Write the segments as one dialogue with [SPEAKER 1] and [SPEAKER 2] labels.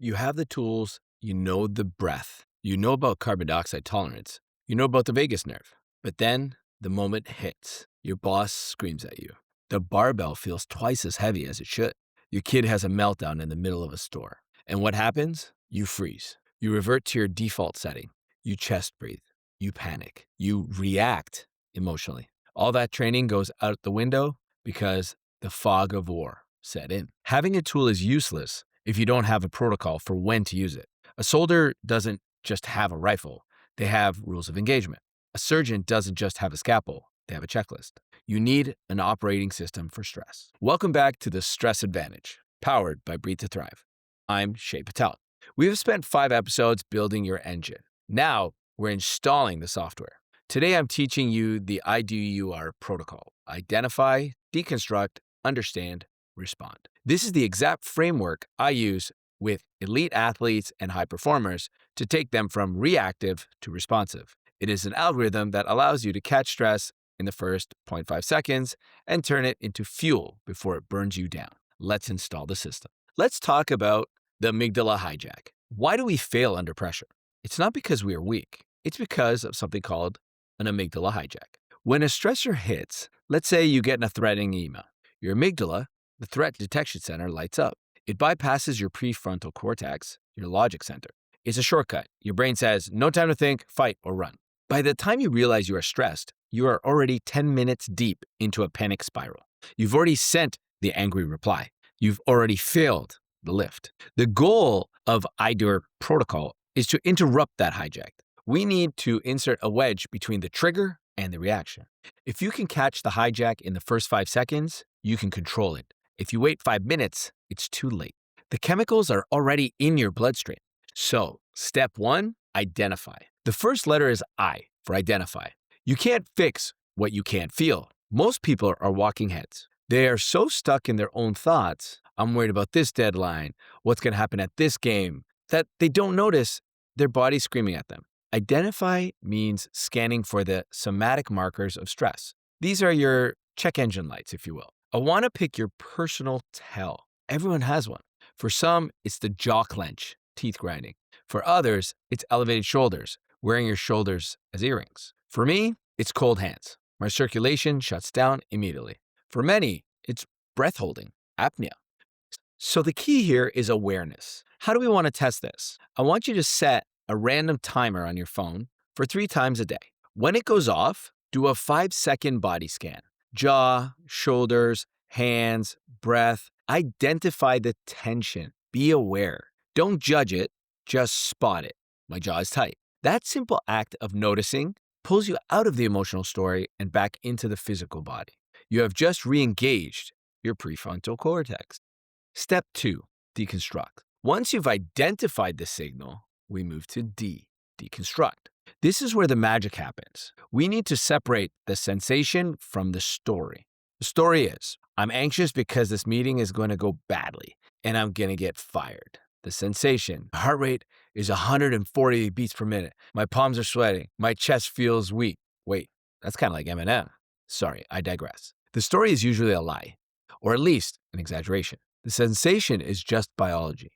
[SPEAKER 1] You have the tools, you know the breath, you know about carbon dioxide tolerance, you know about the vagus nerve. But then the moment hits. Your boss screams at you. The barbell feels twice as heavy as it should. Your kid has a meltdown in the middle of a store. And what happens? You freeze. You revert to your default setting. You chest breathe. You panic. You react emotionally. All that training goes out the window because the fog of war set in. Having a tool is useless if you don't have a protocol for when to use it. A soldier doesn't just have a rifle. They have rules of engagement. A surgeon doesn't just have a scalpel. They have a checklist. You need an operating system for stress. Welcome back to the Stress Advantage, powered by Breathe to Thrive. I'm Shay Patel. We have spent 5 episodes building your engine. Now we're installing the software. Today I'm teaching you the IDUR protocol: identify, deconstruct, understand, respond. This is the exact framework I use with elite athletes and high performers to take them from reactive to responsive. It is an algorithm that allows you to catch stress in the first 0.5 seconds and turn it into fuel before it burns you down. Let's install the system. Let's talk about the amygdala hijack. Why do we fail under pressure? It's not because we are weak. It's because of something called an amygdala hijack. When a stressor hits, let's say you get a threatening email, your amygdala, the threat detection center, lights up. It bypasses your prefrontal cortex, your logic center. It's a shortcut. Your brain says, no time to think, fight, or run. By the time you realize you are stressed, you are already 10 minutes deep into a panic spiral. You've already sent the angry reply. You've already failed the lift. The goal of IDUR protocol is to interrupt that hijack. We need to insert a wedge between the trigger and the reaction. If you can catch the hijack in the first 5 seconds, you can control it. If you wait 5 minutes, it's too late. The chemicals are already in your bloodstream. So, step 1, identify. The first letter is I for identify. You can't fix what you can't feel. Most people are walking heads. They are so stuck in their own thoughts, I'm worried about this deadline, what's going to happen at this game, that they don't notice their body screaming at them. Identify means scanning for the somatic markers of stress. These are your check engine lights, if you will. I want to pick your personal tell. Everyone has one. For some, it's the jaw clench, teeth grinding. For others, it's elevated shoulders, wearing your shoulders as earrings. For me, it's cold hands. My circulation shuts down immediately. For many, it's breath holding, apnea. So the key here is awareness. How do we want to test this? I want you to set a random timer on your phone for 3 times a day. When it goes off, do a 5-second body scan. Jaw, shoulders, hands, breath. Identify the tension. Be aware. Don't judge it, just spot it. My jaw is tight. That simple act of noticing pulls you out of the emotional story and back into the physical body. You have just re-engaged your prefrontal cortex. Step 2, deconstruct. Once you've identified the signal, we move to deconstruct. This is where the magic happens. We need to separate the sensation from the story. The story is, I'm anxious because this meeting is going to go badly and I'm going to get fired. The sensation, heart rate is 140 beats per minute. My palms are sweating. My chest feels weak. Wait, that's kind of like Eminem. Sorry, I digress. The story is usually a lie, or at least an exaggeration. The sensation is just biology.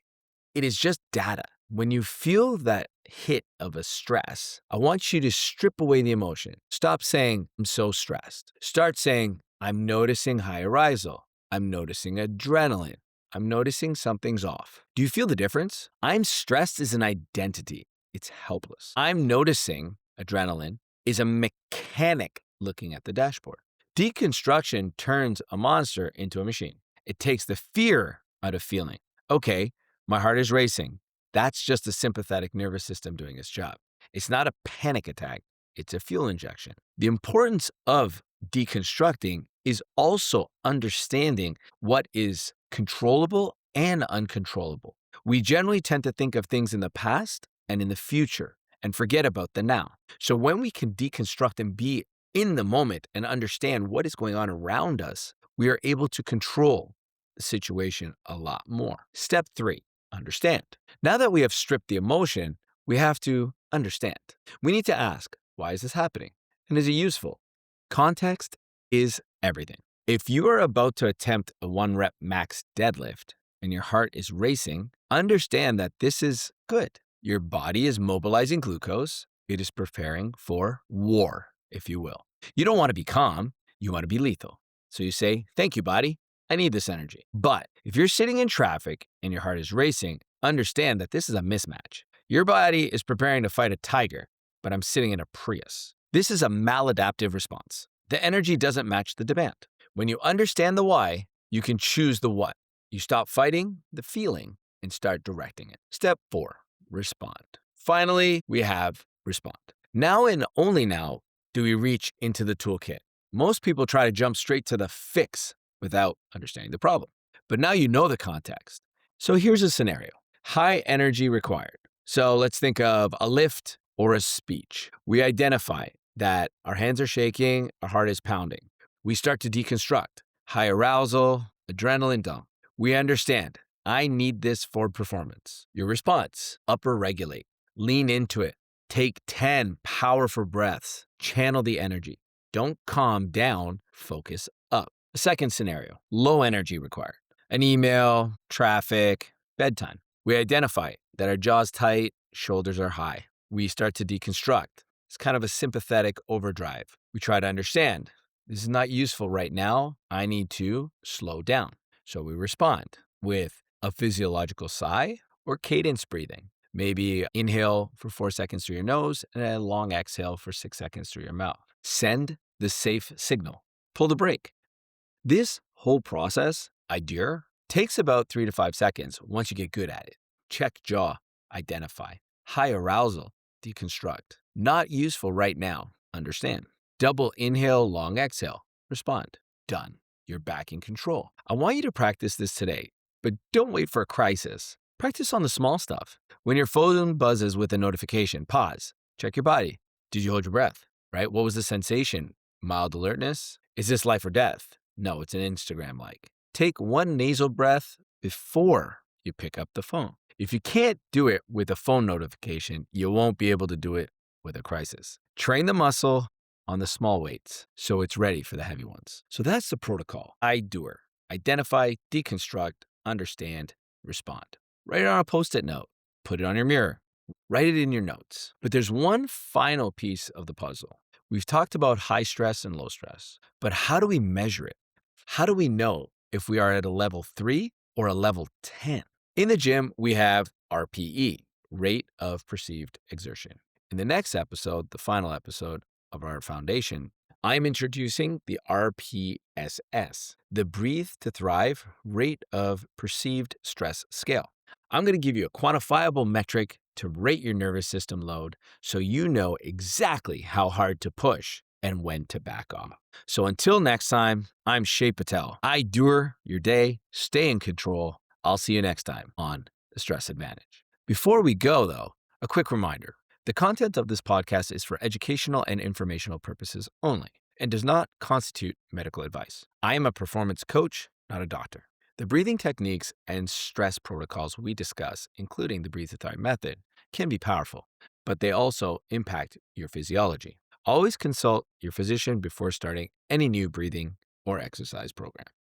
[SPEAKER 1] It is just data. When you feel that hit of a stress, I want you to strip away the emotion. Stop saying, I'm so stressed. Start saying, I'm noticing high arousal. I'm noticing adrenaline. I'm noticing something's off. Do you feel the difference? I'm stressed is an identity. It's helpless. I'm noticing adrenaline is a mechanic looking at the dashboard. Deconstruction turns a monster into a machine. It takes the fear out of feeling. Okay, my heart is racing. That's just the sympathetic nervous system doing its job. It's not a panic attack. It's a fuel injection. The importance of deconstructing is also understanding what is controllable and uncontrollable. We generally tend to think of things in the past and in the future and forget about the now. So when we can deconstruct and be in the moment and understand what is going on around us, we are able to control the situation a lot more. Step 3, understand. Now that we have stripped the emotion, we have to understand. We need to ask, why is this happening? And is it useful? Context is everything. If you are about to attempt a 1-rep max deadlift and your heart is racing, Understand that this is good. Your body is mobilizing glucose. It is preparing for war, if you will. You don't want to be calm. You want to be lethal. So you say, thank you, body. I need this energy. But if you're sitting in traffic and your heart is racing, understand that this is a mismatch. Your body is preparing to fight a tiger, but I'm sitting in a Prius. This is a maladaptive response. The energy doesn't match the demand. When you understand the why, you can choose the what. You stop fighting the feeling and start directing it. Step 4, respond. Finally, we have respond. Now and only now do we reach into the toolkit. Most people try to jump straight to the fix without understanding the problem. But now you know the context. So here's a scenario. High energy required. So let's think of a lift or a speech. We identify that our hands are shaking, our heart is pounding. We start to deconstruct. High arousal, adrenaline dump. We understand. I need this for performance. Your response, upper regulate. Lean into it. Take 10 powerful breaths. Channel the energy. Don't calm down, focus up. The second scenario, low energy required. An email, traffic, bedtime. We identify that our jaw's tight, shoulders are high. We start to deconstruct. It's kind of a sympathetic overdrive. We try to understand. This is not useful right now. I need to slow down. So we respond with a physiological sigh or cadence breathing. Maybe inhale for 4 seconds through your nose and a long exhale for 6 seconds through your mouth. Send the safe signal. Pull the brake. This whole process, IDUR, takes about 3 to 5 seconds once you get good at it. Check jaw, identify. High arousal, deconstruct. Not useful right now, understand. Double inhale, long exhale, respond. Done. You're back in control. I want you to practice this today, but don't wait for a crisis. Practice on the small stuff. When your phone buzzes with a notification, pause. Check your body. Did you hold your breath? Right? What was the sensation? Mild alertness? Is this life or death? No, it's an Instagram like. Take one nasal breath before you pick up the phone. If you can't do it with a phone notification, you won't be able to do it with a crisis. Train the muscle on the small weights so it's ready for the heavy ones. So that's the protocol. IDUR. Identify, deconstruct, understand, respond. Write it on a Post-it note. Put it on your mirror. Write it in your notes. But there's one final piece of the puzzle. We've talked about high stress and low stress, but how do we measure it? How do we know if we are at a level 3 or a level 10? In the gym, we have RPE, rate of perceived exertion. In the next episode, the final episode of our foundation, I'm introducing the RPSS, the Breathe to Thrive rate of perceived stress scale. I'm going to give you a quantifiable metric to rate your nervous system load so you know exactly how hard to push and when to back off. So until next time, I'm Shay Patel. IDUR your day, stay in control. I'll see you next time on The Stress Advantage. Before we go, though, a quick reminder. The content of this podcast is for educational and informational purposes only and does not constitute medical advice. I am a performance coach, not a doctor. The breathing techniques and stress protocols we discuss, including the Breathe to Thrive method, can be powerful, but they also impact your physiology. Always consult your physician before starting any new breathing or exercise program.